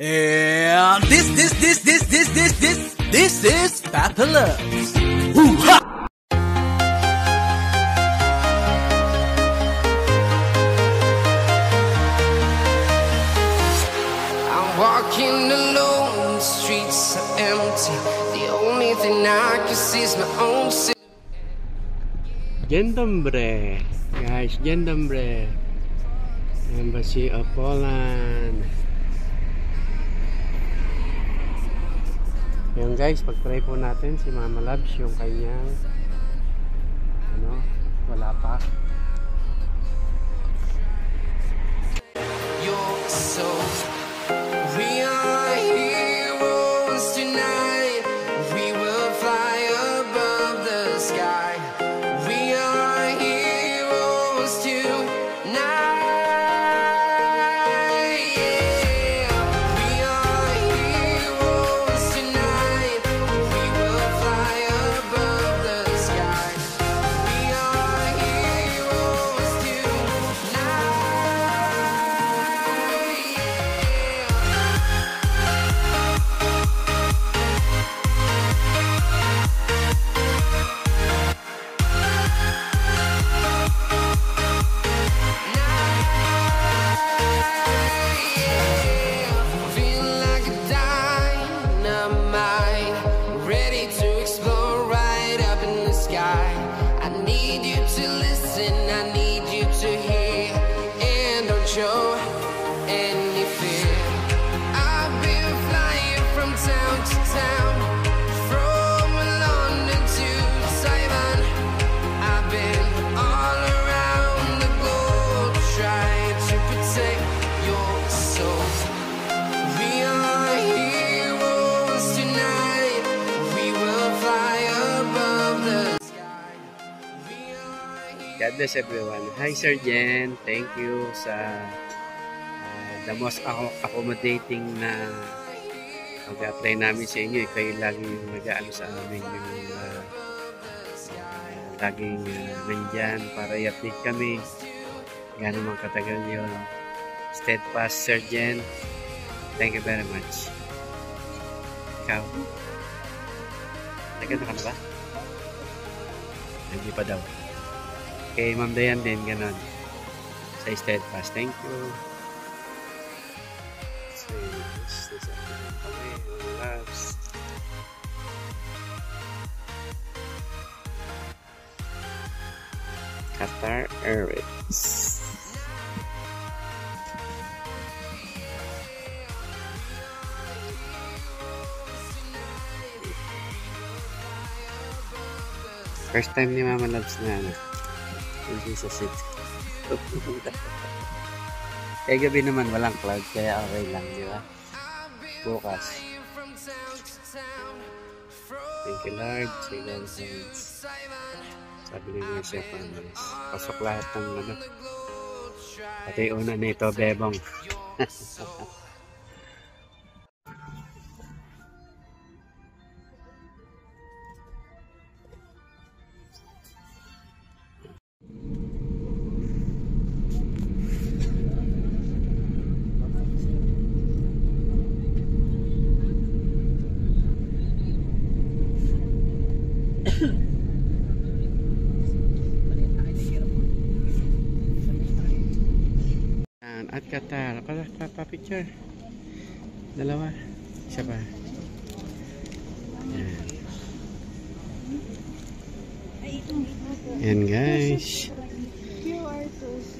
And this is Papa Loves. Woo-ha! I'm walking alone, the streets are empty. The only thing I can see is my own city. Dzień dobry, guys. Dzień dobry. Embassy of Poland. Yan guys, pag-pray po natin si Mama Labs, yung kanyang wala pa. You're so we are heroes tonight. We will fly above the sky. We are heroes tonight. Show any fear. I've been flying from town to town, from London to Taiwan. I've been all around the globe trying to protect your soul. We are heroes tonight. We will fly above the sky. God bless everyone. Hi Sir Jen, thank you sa the most accommodating na mag-apply namin sa inyo. Kayo lagi yung mag-aano sa amin, yung laging nandyan para i-update kami. Gano'n man katagal yun. Steadfast Sir Jen, thank you very much. Ikaw, nagano ka na ba? Hindi pa daw. Kay Ma'am Dayan din, ganon. Sa Steadfast. Thank you. So, this is loves. Qatar Airways. First time ni Mama Loves na hindi sa city. Eh gabi naman walang cloud kaya okay lang, di ba? Bukas. Thank you Lord. Sabi ni Mercy Panos, pasok lahat ng pati una nito bebong. At Qatar, pa-picture. Dalawa. Isa pa. Yan guys.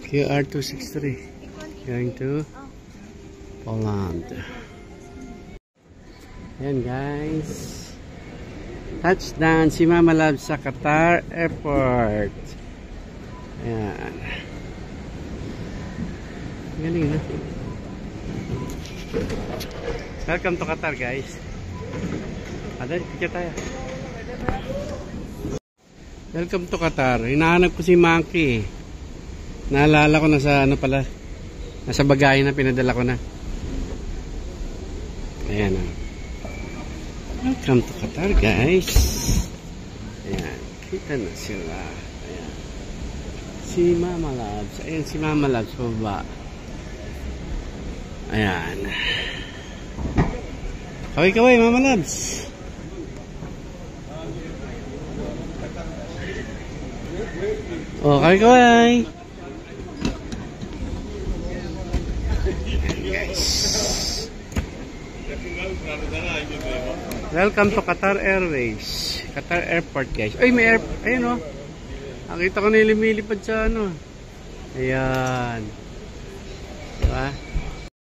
QR263 going to Poland. Yan guys. Touchdown si Mama Love sa Qatar Airport. Yan. Galing na. Welcome to Qatar guys. Adal, picture tayo. Welcome to Qatar. Hinahanap ko si Monkey. Naalala ko na sa pala. Nasa bagahe na pinadala ko na. Ayan o. Welcome to Qatar guys. Ayan. Kita na sila. Ayan. Si Mama Loves. Ayan si Mama Loves. Baba. Ayan. Kaway-kaway, Mama Labs. Oh, kaway-kaway. Welcome to Qatar Airways. Qatar Airport, guys. Ay, may air... Ayun, oh. Nakita ko na lumilipad sa ano. Ayan. Diba?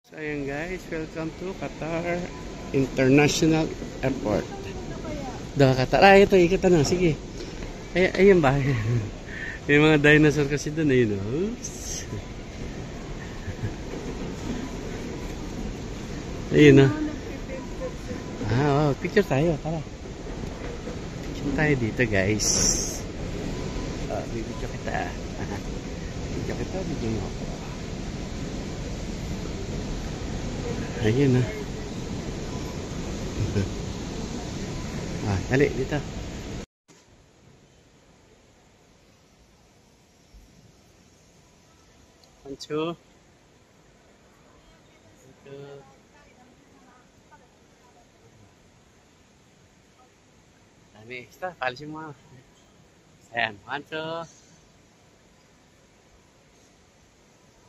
So, ayan, guys. Welcome to Qatar International Airport. Doha, Qatar. Ah, ito. Ikita na. Sige. Ay, ayan ba? May mga dinosaur kasi doon. Ayun, oh. Oops. Ayun, oh. Ah, oh, picture tayo. Tara. Picture tayo dito, guys. Oh, bibidyo kita. Bibidyo kita, bibidyo mo ako. Ayun, ah. Ah, dali, dito. One, two. Dami, extra. Palisin mo. Ayan, 1, 2.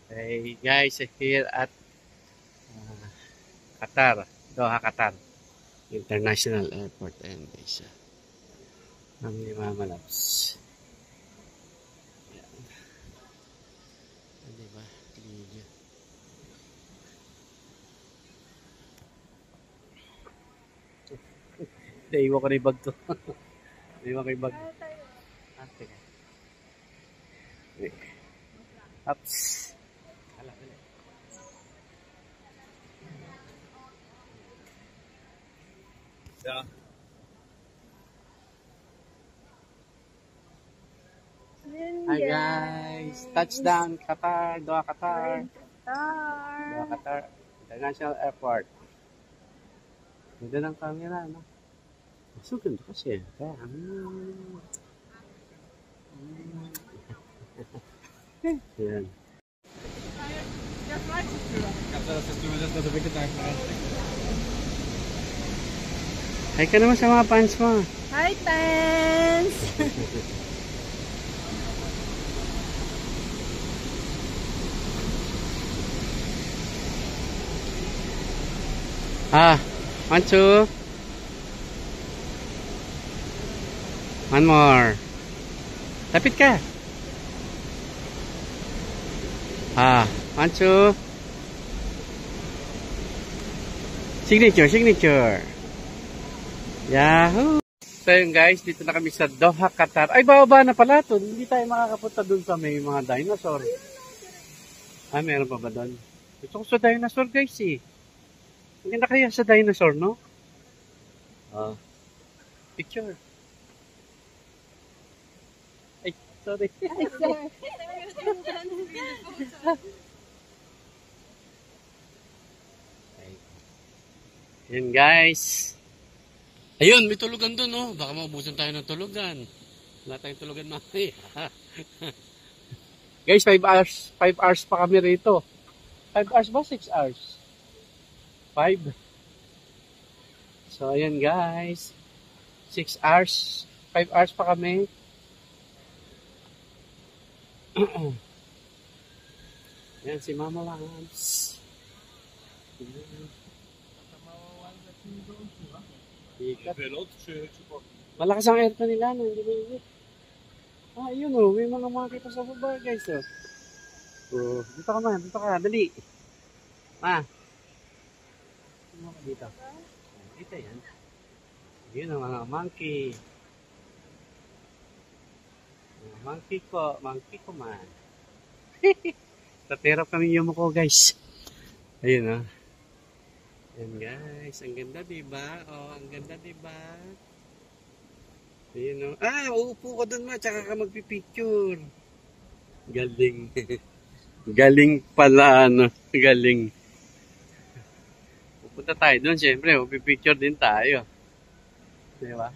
Hey guys, here at Qatar, Doha, Qatar International Airport. Ayan guys. Ang Mama Labs. Ayan. Diba? Video. Naiwan ko na yung bag to. Naiwan ko yung bag. Ah, teka. Ups. Hala, hala. Yeah. Hi guys. Touchdown Qatar, Doha, Qatar. Doha, Qatar International Airport. Ganda ng camera, no? So, ganda kasi. Kaya, Yan. Hi ka naman sa mga fans mo. Hi, fans! Ah, 1, 2. One more. Lapit ka. Ah, 1, 2. Signature, signature. Yahoo! So yun guys, dito na kami sa Doha, Qatar. Ay, bababa na pala ito. Hindi tayo makakapunta dun sa may mga dinosaur. Ah, meron pa ba dun? Gusto ko sa dinosaur guys eh. Hindi na kaya sa dinosaur, no? Ah, picture. Ay, sorry. Yan guys. Ayun, may tulugan doon, no? Baka maubusan tayo ng tulugan. Wala tayong tulugan mamaya. Guys, 5 hours pa kami rito. 5 hours ba? 6 hours? 5. So, ayan guys. 6 hours. 5 hours pa kami. Ayan si Mama Lance. Malakas ang aircon nila, no? Hindi mainit. Ah, yun o. May mga makita sa baba, guys. Oh, dito ka man. Dito ka. Dali. Ma. Ano ka dito? Dito yan. Yun ang mga monkey. Monkey ko. Monkey ko man. Tatirap kami yung ko, guys. Ayun o. Ayan guys, ang ganda diba? Oh, ang ganda diba? Ayan o. Ah, uupo ka dun ma, tsaka ka magpipicture. Galing. Galing pala, ano. Galing. Pupunta tayo dun, syempre. Magpipicture din tayo. Diba?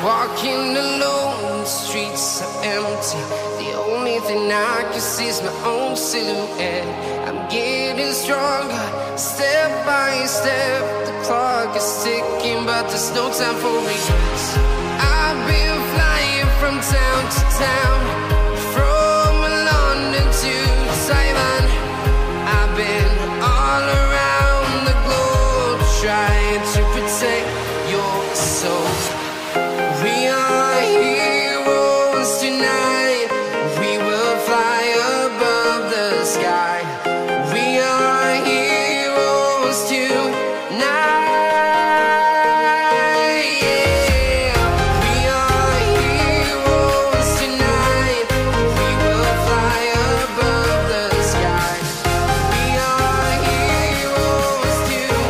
Walking walking alone, the streets are empty. The only thing I can see is my own silhouette. I'm getting stronger, step by step. The clock is ticking, but there's no time for regrets. I've been flying from town to town, from London to Taiwan. I've been all around the globe, trying to protect your soul. We are heroes tonight. We will fly above the sky. We are heroes tonight. Yeah. We are heroes tonight. We will fly above the sky. We are heroes tonight.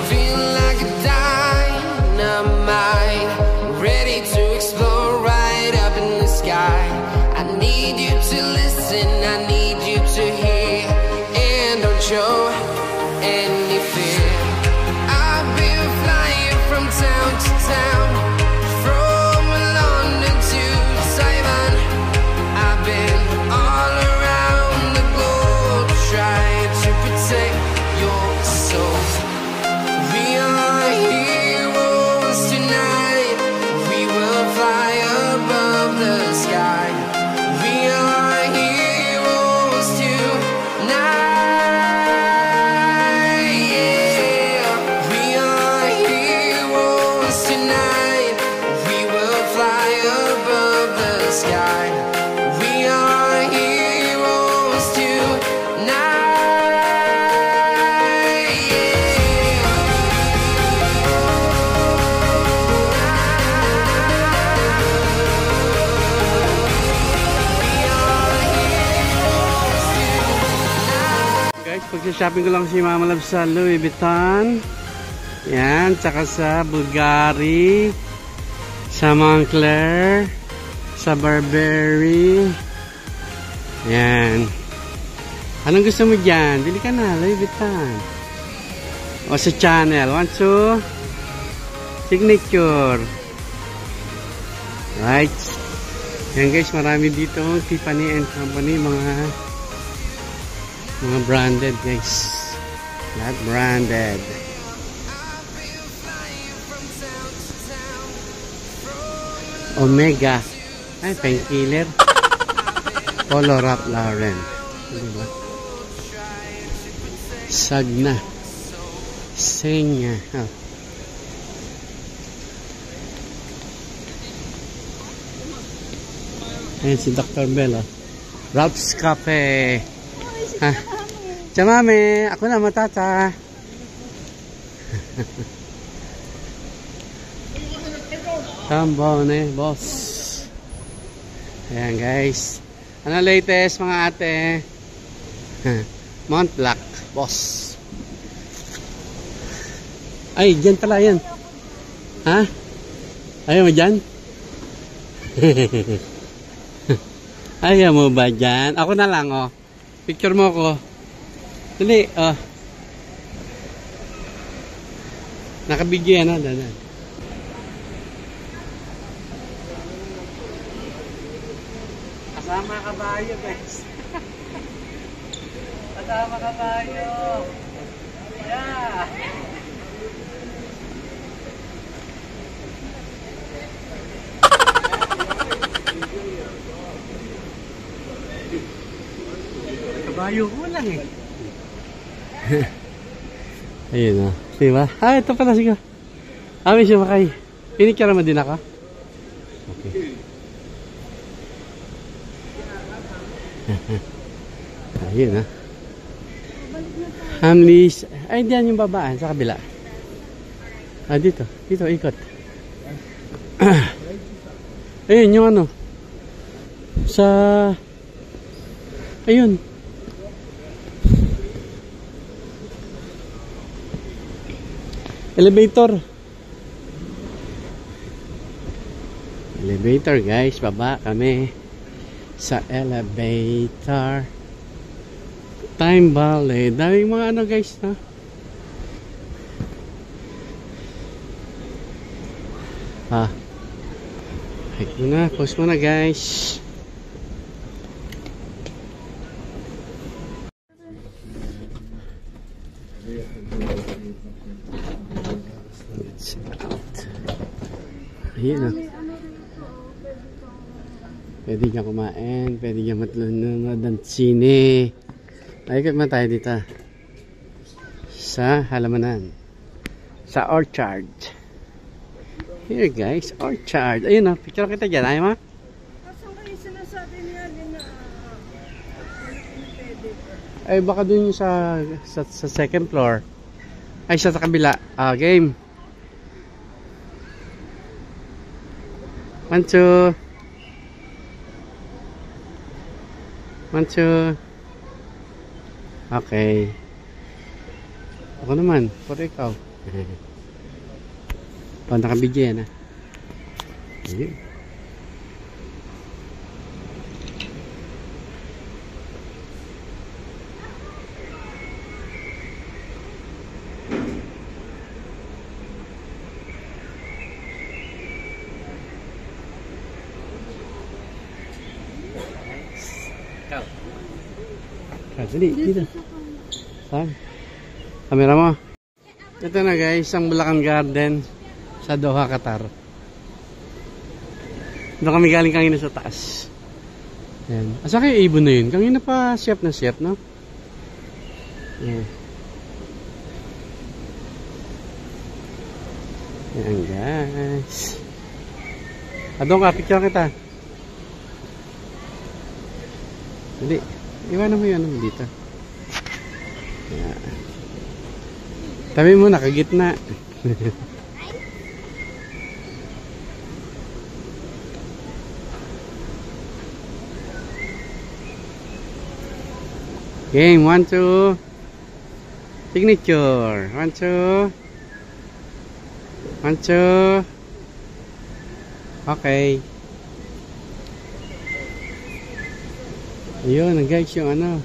Feel like a dynamite, ready to explode right up in the sky. I need you to listen, I need you to hear, and don't show any fear. I've been flying from town to town, from London to Taiwan. I've been all around the globe, trying to protect your soul. We are heroes tonight. We will fly above the sky. We are heroes tonight. Yeah. We are heroes tonight. We will fly above the sky. We are heroes tonight. Guys, pag-shopping ko lang si Mama Love sa Louis Vuitton. Yan, tsaka sa Bulgari, sa Moncler, sa Burberry. Yan. Anong gusto mo dyan? Bili ka na, Louis Vuitton. O sa Chanel. 1, 2. Signature. Right. Yan guys, marami dito. Tiffany and Company, mga branded guys. Not branded. Omega. Ay, painkiller. Polo Ralph Lauren. Diba? Sagna. Senya. Oh. Ayan si Dr. Bell. Oh. Ralph's Cafe. Ha? Chamame. Ako na matata. Tambone, boss. Ayan guys. Ano latest mga ate? Montblanc, boss. Ay, dyan pala yan. Ha? Ayaw mo dyan? Ayaw mo ba dyan? Ako na lang, oh. Picture mo ko. Dali, oh. Nakabigyo yan, oh. Dadan. Kasama kabayo, guys. Kasama kabayo. Yeah. Kabayo ko lang eh. Ayun o. Diba? Ah, ito pala siya. Amin siya makay. Pinicture naman din ako. Okay. Ayun o. Hamlis. Ay, diyan yung babaan sa kabila. Ah, dito. Dito, ikot. Ayun, yung ano. Sa... Ayun. Elevator. Elevator guys, baba kami sa elevator. Time Valley. Daming mga ano guys, no? Hike muna, pause muna guys. It's out. Ayun na. Pwede kang kumain, pwede kang matulunod ng sine. Ikot man tayo dito. Sa halamanan. Sa orchard. Here guys, orchard. Ayun na, picture kita dyan. Ayaw ma? Saan kayo sinasabi niya din na pwede? Ay baka dun sa second floor. Ay sa kabila. Game. 1, 2. 1, 2. Okay. Ako naman, puro ikaw. Paano nakabigyan, ha? Ayun. Dali, dito. Saan? Kamera mo. Ito na guys, ang Bulacan Garden sa Doha, Qatar. Doon kami galing kanina sa taas. Ayan. Asa kayo ibon na yun? Kanina pa chef na chef, no? Ayan. Ayan guys. Doon ka, picture kita. Dali. Iwanan mo yun dito. Ayan. Tabi mo, nakagitna. Game, 1, 2. Signature. 1, 2. 1, 2. Okay. Ayun, guys, yung ano.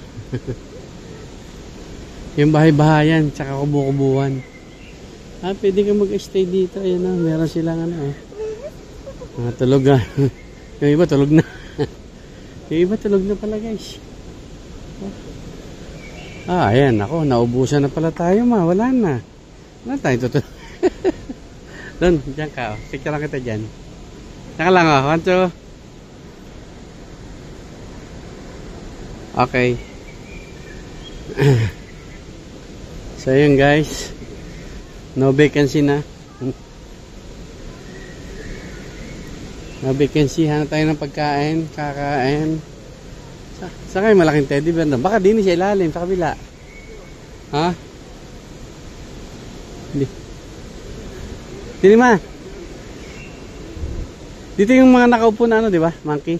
Yung bahay-bahayan, tsaka kubo-kubuhan. Pwede ka mag-stay dito. Ayan na, meron silang ano. Tulog na. Yung iba tulog na. Yung iba tulog na pala guys. Ayan, ako, naubusan na pala tayo ma. Wala na. Wala tayo tutulog. Doon, dyan ka. Picture lang kita dyan. Diyan ka lang 1, 2. Okay. So yun guys. No vacancy na. No vacancy. Hanap tayo ng pagkain. Kakain. Saan kayo malaking teddy bear na? Baka din siya ilalim sa kabila. Ha? Hindi. Dili ma. Dito yung mga nakaupo na ano, di ba? Monkey.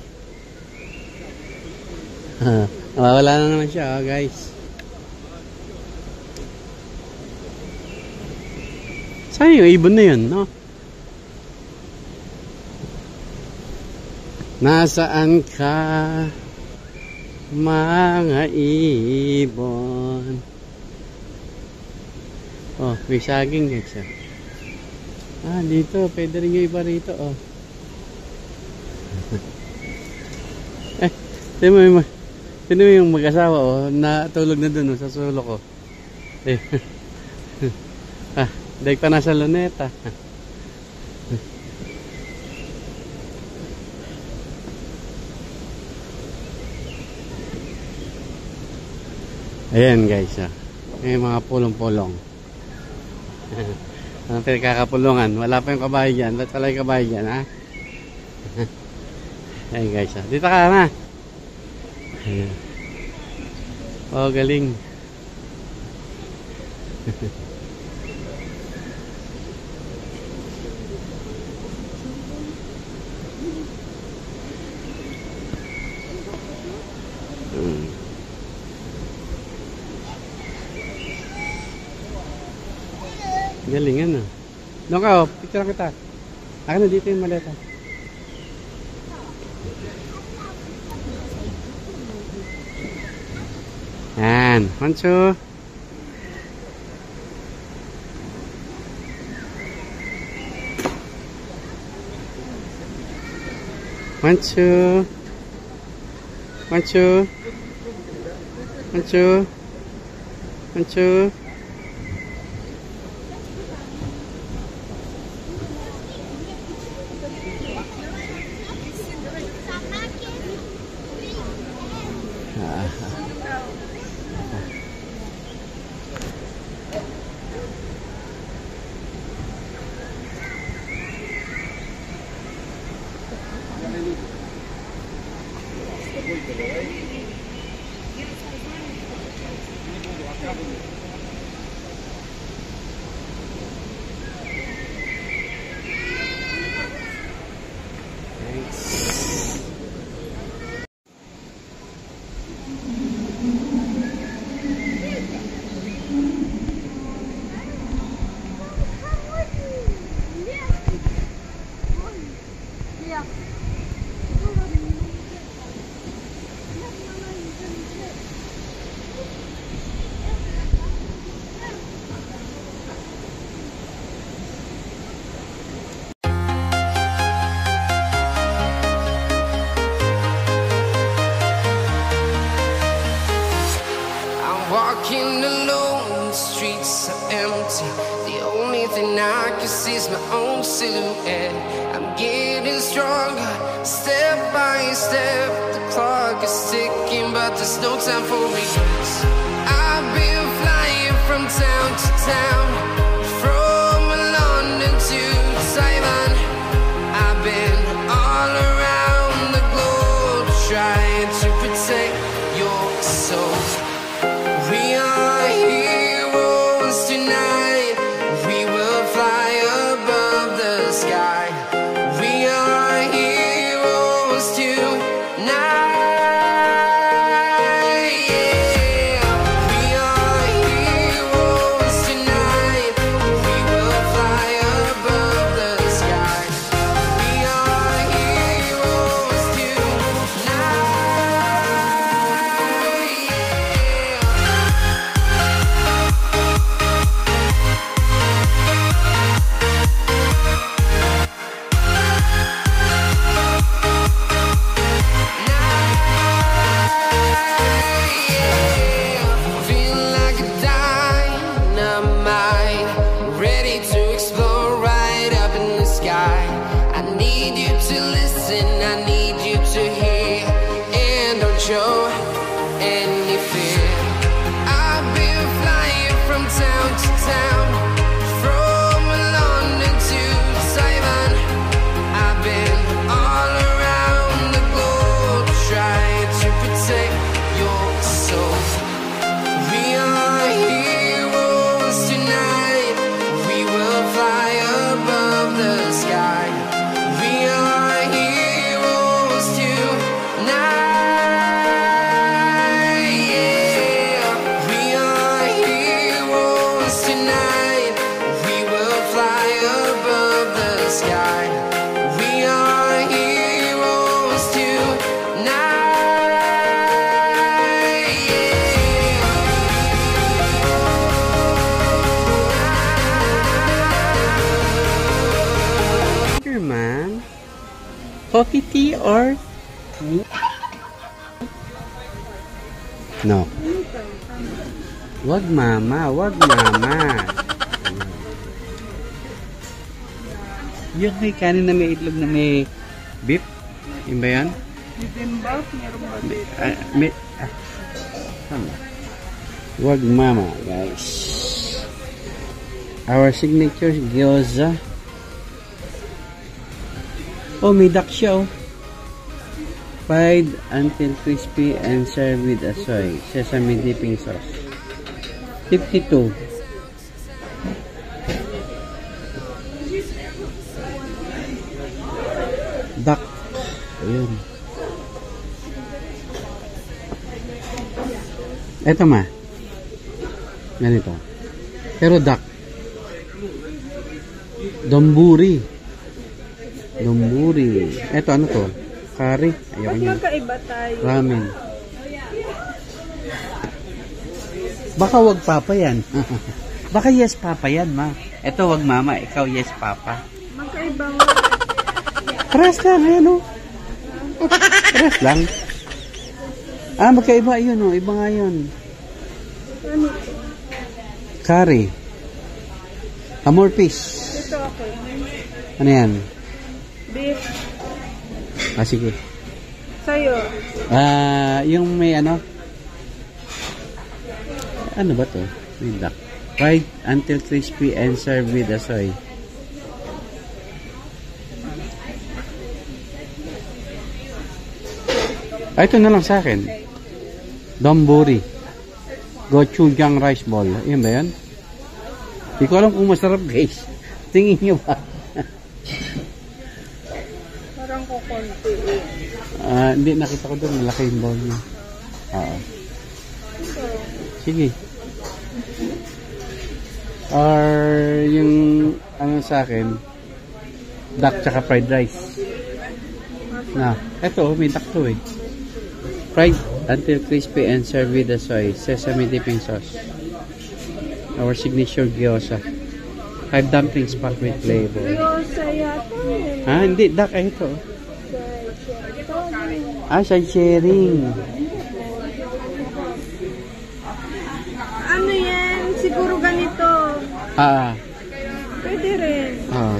Wala na naman siya, guys. Saan yung ibon na yun, no? Nasaan ka, mga ibon? Oh, may saging guys. Dito, pwede rin yung iba rito, oh. Tignan mo yung mag-asawa, oh, natulog na dun, oh, sa sulok, oh. Dahil pa nasa luneta. Ayan guys, may mga pulong-pulong. Ang pinagkakapulungan, wala pa yung kabahay dyan. Ba't pala yung kabahay dyan, ha? Ayan guys, dito ka na. Ayan. Oh, galing. Galing ano. Doon ka, oh. Picture kita. Akin na dito yung maleta. Yan. 1, 2. One, two. One, two. One, two. One, two. Walking alone, the streets are empty. The only thing I can see is my own silhouette. I'm getting stronger, step by step. The clock is ticking, but there's no time for regrets. I've been flying from town to town, from London to Taiwan. I've been all around the globe, trying to protect your soul. We are heroes tonight. We will fly above the sky. We are heroes tonight. Yeah. We are heroes tonight. We will fly above the sky. We are heroes tonight. Feel like a dynamite, ready to explode right up in the sky. I need you to listen, I need you to hear, and don't show any fear. I've been flying from town to town, from London to Taiwan. I've been all around the globe, trying to protect your soul. We are heroes tonight. We will fly above the sky. We are heroes tonight. Yeah. We are heroes tonight. We will fly above the sky. We are heroes tonight. Here, man. Coffee, tea, or... No. Wag mama, wag mama. Yung may kanin na may itlog na may beef. Yun ba yan? Bibimbap, meron ba dito? Tama. Wag mama, guys. Our signature gyoza. Oh, may duck siya, oh. Fried until crispy and served with a soy sesame dipping sauce. 52. Duck. Ayun. Eto ma. Ganito. Pero duck. Donburi. Donburi. Eto, ano to? Curry. Ayoko Ba't niya. magkaiba tayo? Ramen. Baka wag papa yan. Baka yes papa yan, ma. Eto, wag mama. Ikaw yes papa. Magkaiba nga. Paras lang, ayan o. Paras lang. Ah, magkaiba yun o. Iba nga yun. Ano? Curry. Amor fish. Ito ako. Ano yan? Beef. Ah, sige. Sa'yo. Yung may ano? Ano ba to? May duck. Fried until crispy and serve with a soy. Ito na lang sa akin. Donburi. Gochujang rice ball. Yan ba yan? Hindi ko alam kung masarap, guys. Tingin nyo ba? Parang kukunti eh. Hindi, nakita ko doon. Malaki yung bowl niya. Oo. Sige. Or yung ano sa akin, duck tsaka fried rice. Na, eto, may duck to eh. Fried until crispy and served with the soy sesame dipping sauce. Our signature gyoza. 5 dumplings packed with flavor. Gyoza yata yun. Hindi, duck. Ay, ito. Side sharing. Ano yan? Siguro ganito. Pwede rin.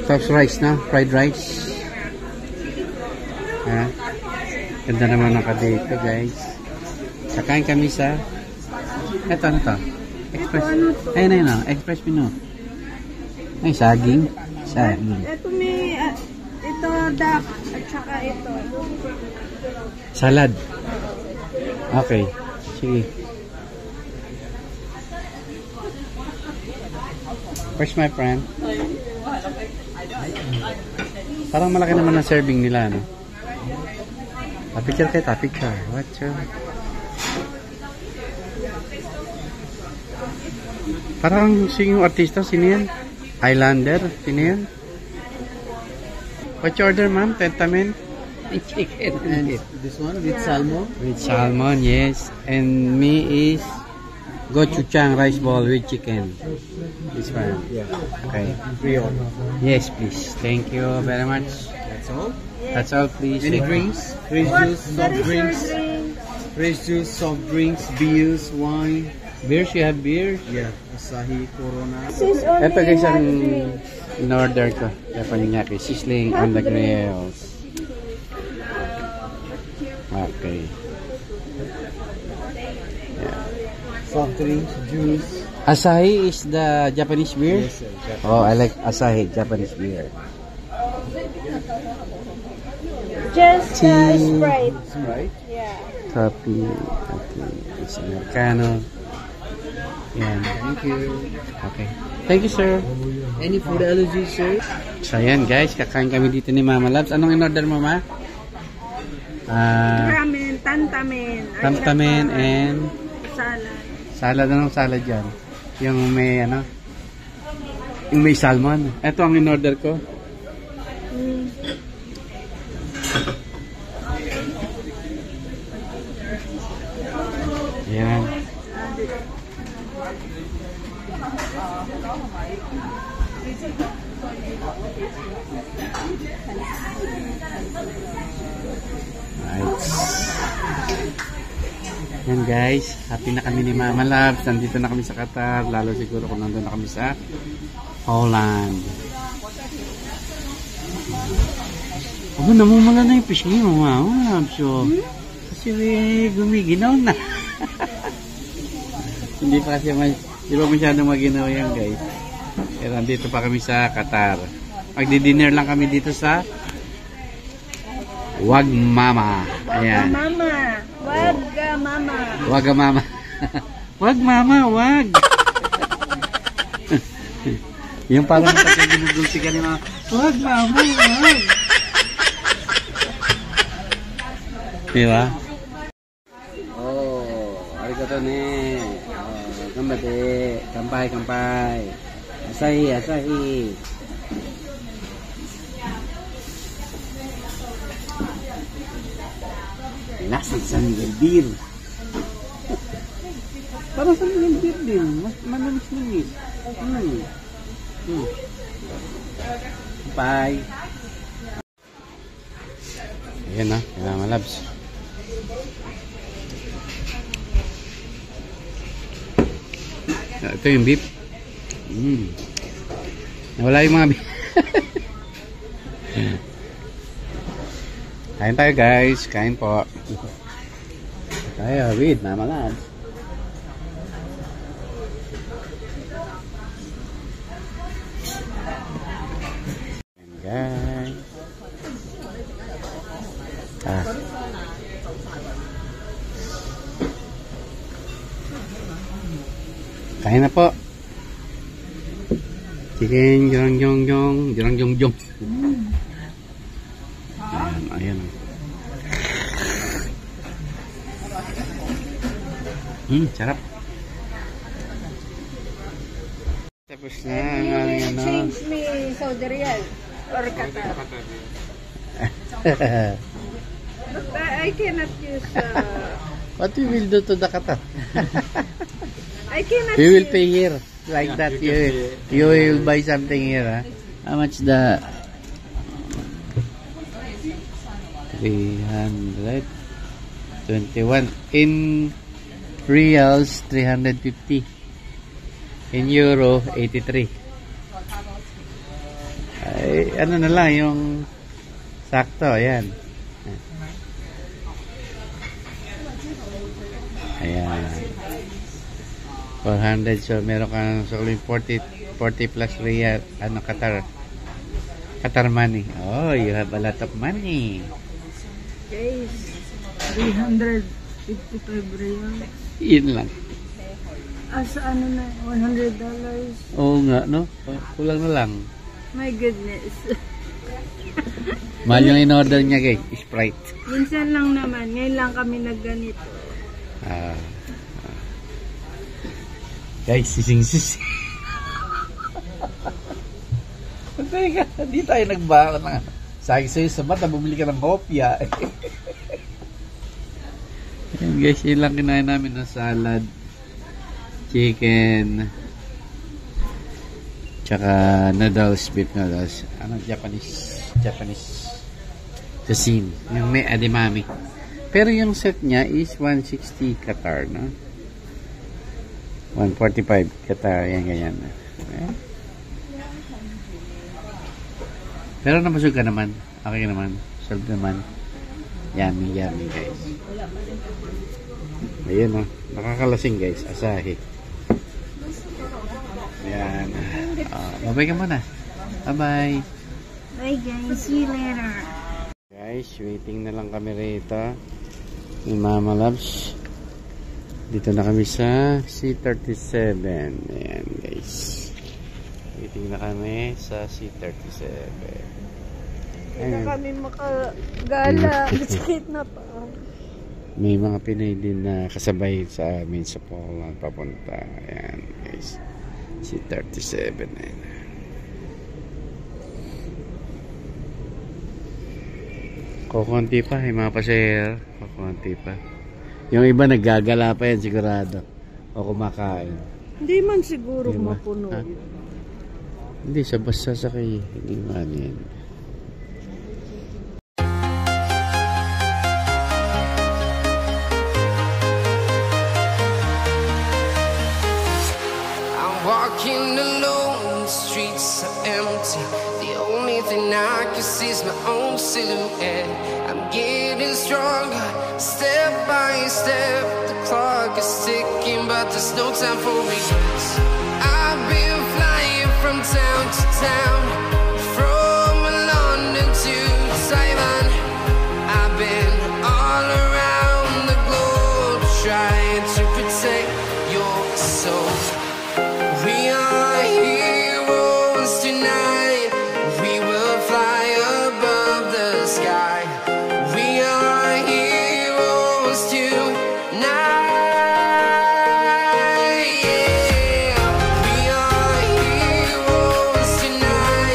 Tapos rice na. Fried rice. Ganda naman ang dito, guys. Sakain kami sa eto, ano to? Express. Ito, ano to? Ayun. Express menu. Ay, saging. Saging. Ito may, ito duck at saka ito. Salad. Okay. Sige. First, my friend. Parang malaki naman ang serving nila, no? Picture kayo, picture. What's your... Parang sino artista, sino yan? Highlander, sino yan? What's your order, ma'am? Tentamen? Chicken. And this one with salmon. With salmon, yes. And me is gochujang rice ball with chicken. This one. Yeah. Okay. Real. Yes, please. Thank you very much. That's all. That's all, please. Any drinks? Fresh juice, soft drinks. Fresh juice, soft drinks, beers, wine. Beers, you have beers? Yeah. Asahi, Corona. This is only Ito guys ang one in-order ko. Teppanyaki. Sizzling on the grills. Okay. Soft drinks, juice. Asahi is the Japanese beer? Yes, sir. Oh, I like Asahi, Japanese beer. Just Tea. Sprite. Sprite. Yeah. Coffee. Okay. It's Americano. Yan. Thank you. Okay. Thank you, sir. Any food allergies, sir? So, yan guys. Kakain kami dito ni Mama Labs. Anong in-order mo, Ma? Ramen, tantamen. at Tamtamen saka and salad. salad. Anong salad dyan? Yung may ano? Yung may salmon. Ito ang in-order ko. Yan. Right. Yan guys, happy na kami ni Mama Labs. Nandito na kami sa Qatar. Lalo siguro kung nandun na kami sa Holland. Namumula na yung fish ni Mama Labs. Kasi gumiginaw na. Hindi pa kasi di ba masyadong maginaw yan guys. Pero nandito pa kami sa Qatar. Magdi-dinner lang kami dito sa Wag Mama. Ayan. Mama. Wag mama. Wag Mama. Wag Mama, wag. Yung parang pag ginugulti ka ni Mama. Wag Mama, wag. Diba? Arigato ne. Gambate. Kampai. Asahi. Single beer. Parang single beer din. Manamis-namis. Bye. Ayan na, kailangan labs. Ito yung beef. Nawala yung mga beef. Kain tayo guys, kain po. Tayo with Mama Labs. Ayan guys. Kain na po. Chicken, jong-jong-jong. Jong-jong-jong. Ayan. Sarap. Tapos na ang aming ano. Change me Saudi Riyal or Qatar. But I cannot use What we will do to the Qatar? I cannot We will use pay here. Like that. You will buy something here. Huh? How much the... 321. In reals, 350. In euro, 83. Ay, ano na lang, yung sakto, ayan. Ayan. 400, so meron ka ng 40 plus real, Qatar money. Oh, you have a lot of money. guys. 355 riyal. Yun lang. Asa ano na, $100. Oo nga, no? Kulang na lang. My goodness. Mahal yung in-order niya, guys. Sprite. Minsan lang naman, ngayon lang kami nagganito. Guys, sising-sising. Teka, di tayo nagbaon na. Sabi sa'yo sa mata, bumili ka ng kopya. Ayan guys, yun lang kinain namin na salad, chicken, tsaka noodles, beef noodles. Ano, Japanese cuisine. Yung may edamame. Pero yung set niya is 160 Qatar, no? 145 Qatar, yan ganyan. Okay. Pero nabusog ka naman. Okay naman. Solve naman. Yummy guys. Ayun o. Nakakalasing guys. Asahi. Ayan. Bye-bye ka muna. Bye-bye. Bye guys. See you later. Guys, waiting na lang kami rito. Ni Mama Labs. Dito na kami sa C37. Ayan guys. Waiting na kami sa C37. Hindi na kami makagala. Sakit na pa. May mga Pinay din na kasabay sa amin sa Poland papunta. Ayan guys. C37 na yun. Kukunti pa yung mga pasahero. Kukunti pa. Yung iba naggagala pa yan sigurado. O kumakain. Hindi man siguro Diba? mapuno. Ha? Hindi, sa bus sasakay. Hindi man yan. I'm walking alone, the streets are empty. The only thing I can see is my own silhouette. I'm getting stronger, step by step. The clock is ticking, but there's no time for regrets. I've been flying from town to town, from London to Taiwan. I've been all around the globe, trying to protect your soul. We are heroes tonight. We will fly above the sky. We are heroes tonight. Yeah. We are heroes tonight.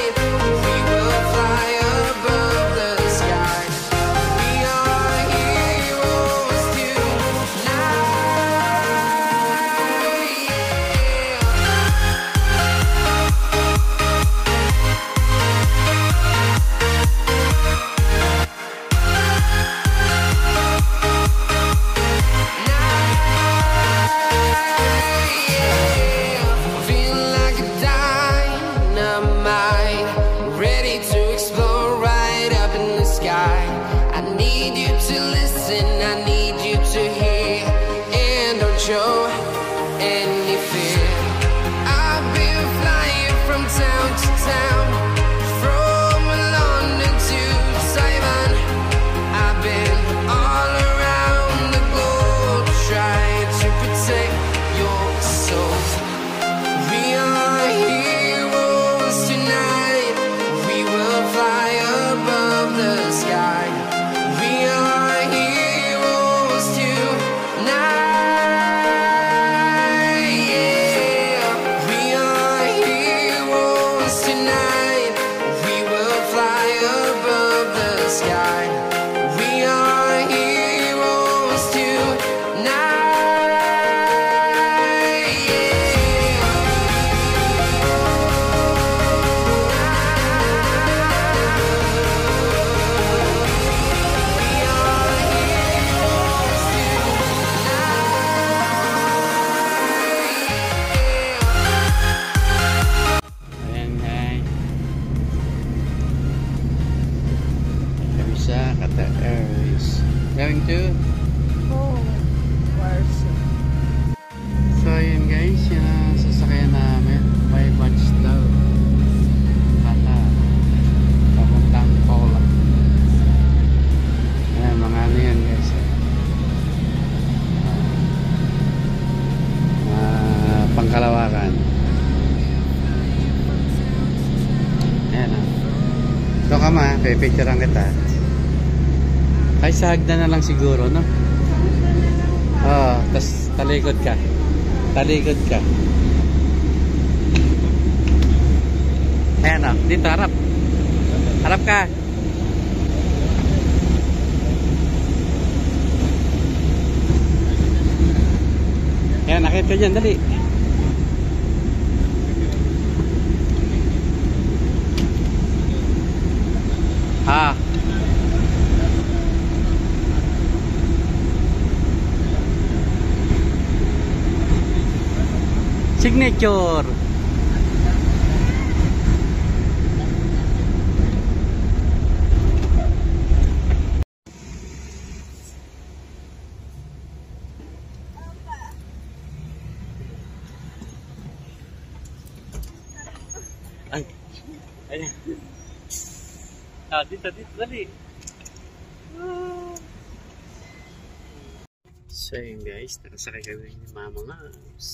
Qatar Airways. Going to? Oh, Warsaw. So yun guys, yun ang sasakyan namin. By batch daw. Qatar. Papuntang Poland. Ayan, mga ano yan guys. Pangkalawakan. Ayan o. Ito ka ma, pipicturean kita. Ay, sa hagdan na lang siguro, no? Oo, tas talikod ka. Talikod ka. Ayan o, dito harap. Harap ka. Ayan, nakit ka dyan, dali. Ah. Signature. Ay. Ayan. Ah, dito, dali. So yun guys, nakasakay kami ni Mama Ngabs.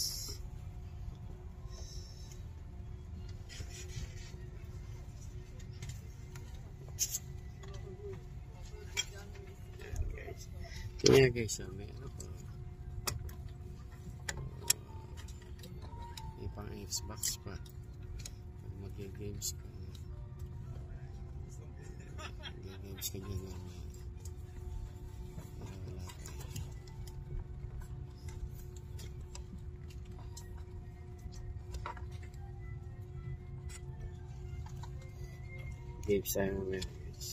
Ayan guys. Kaya guys, may ano po. May pang Xbox pa. Pag mag-games ka. Games ka dyan naman. Wala ka. Games tayo mga guys.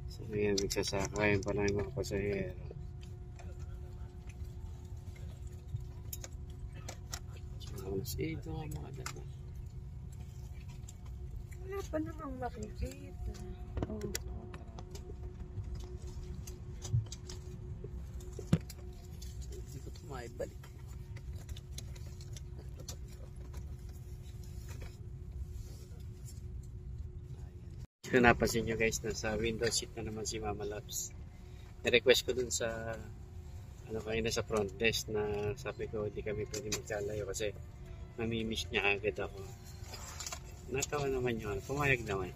So ngayon magsasakayan pa lang yung mga pasahero. So ito ang mga dala. Wala pa namang makikita. Oh. Hindi ko ito maibalik. So napansin nyo guys, nasa window seat na naman si Mama Labs. Na-request ko dun sa ano kayo na sa front desk na sabi ko hindi kami pwede magkalayo kasi mamimiss niya agad ako. Natawa naman yun. Pumayag naman.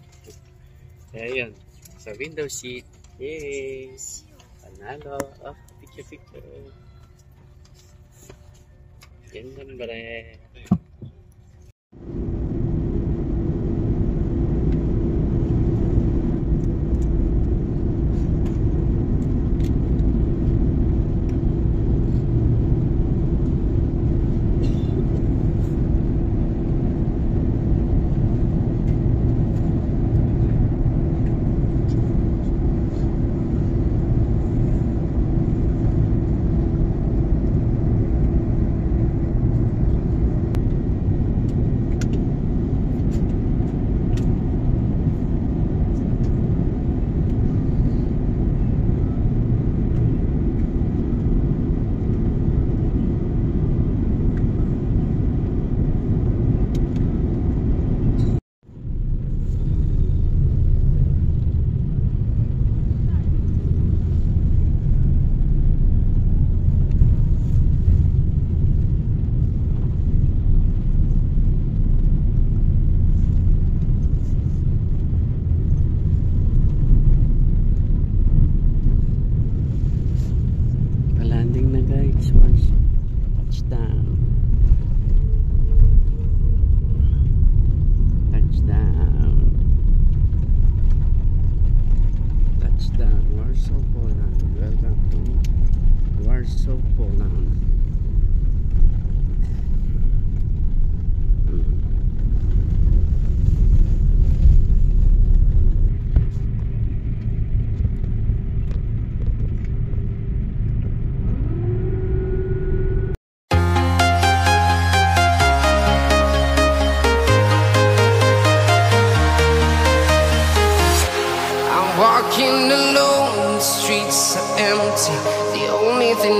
Kaya yun. Sa window seat. Yes! Panalo. Oh, picture. Yan naman ba rin.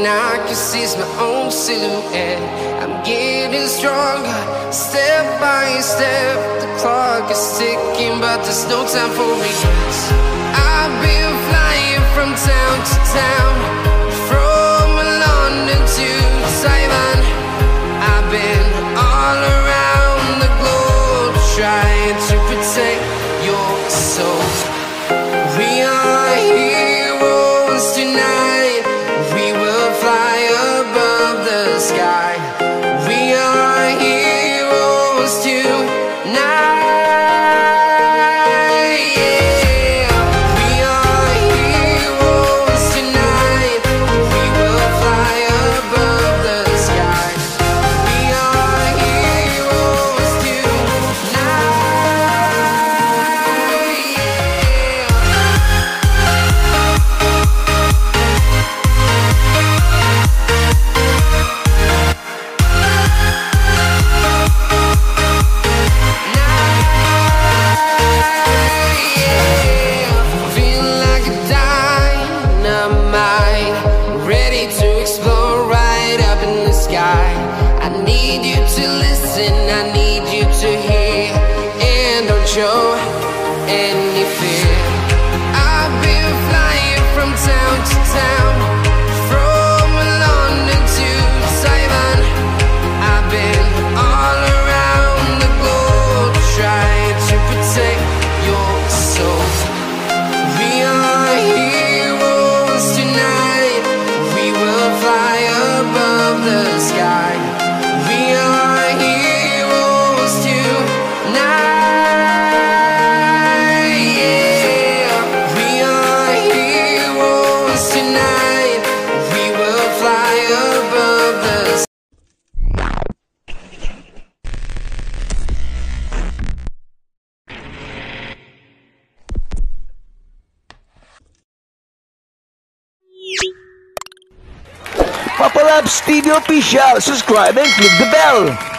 thing I can see is my own silhouette. I'm getting stronger, step by step. The clock is ticking, but there's no time for regrets. I've been flying from town to town, from London to Taiwan. I've been all around the globe, trying to protect your soul. We are heroes tonight. We will fly above the sky. We are heroes tonight. Yeah. We are heroes tonight. We will fly above the sky. We are heroes tonight. Feeling like a dynamite, ready to explode right up in the sky. I need you to listen, I need you to hear, and don't show any fear. I've been flying from town to town, from London to Taiwan. I've been all around the globe, trying to protect your soul. We are heroes tonight. We will fly above the sky. We are heroes tonight. Yeah. We are heroes tonight. We will fly above the sky. Papa Labs TV Official. Subscribe and click the bell.